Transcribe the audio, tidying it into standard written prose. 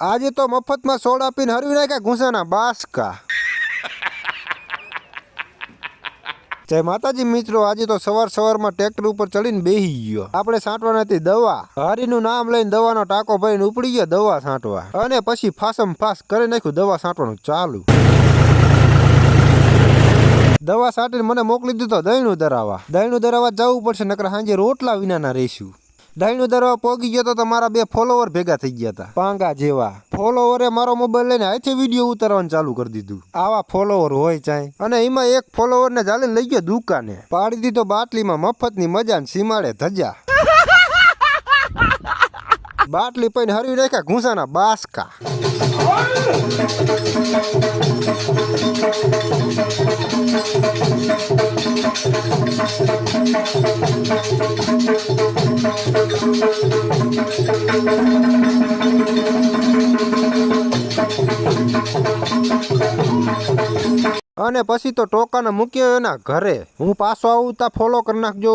આજે તો મફતમાં સોડા પીને હરવી નાખ્યા ઘૂંસાના બાસકા। જય માતાજી મિત્રો, આજે તો સવારમાં ટ્રેક્ટર ઉપર ચડીને બેહી ગયો। આપણે છાંટવાની હતી દવા। હરીનું નામ લઈને દવાનો ટાંકો ભરીને ઉપડી ગયો દવા છાંટવા, અને પછી ફાસમ ફાસ કરી નાખ્યું દવા છાંટવાનું ચાલુ। દવા છાંટીને મને મોકલી દીધો દહીંનું દરાવા। દહીંનું દરાવા જવું પડશે, નકર સાંજે રોટલા વિનાના રહીશું। દહીંનું દરાવા પોગી ગયો તો મારા 2 ફોલોવર ભેગા થઈ ગયા હતા, પાંગા જેવા ફોલોવરે મારો મોબાઈલ લઈને હાથે વિડીયો ઉતારવાનું ચાલુ કરી દીધું। આવા ફોલોવર હોય ચાય। અને એમાં એક ફોલોવરને ચાલીને લઈ ગયો દુકાને, પાડી દીધો બાટલીમાં મફતની મજા ને સીમાડે ધજા। બાટલી પૈને હરવી નાખ્યા ઘૂંસાના બાસકા। અને પછી તો ટોકાને મૂક્યો એના ઘરે। હું પાછો આવું તા ફોલો કરી નાખજો।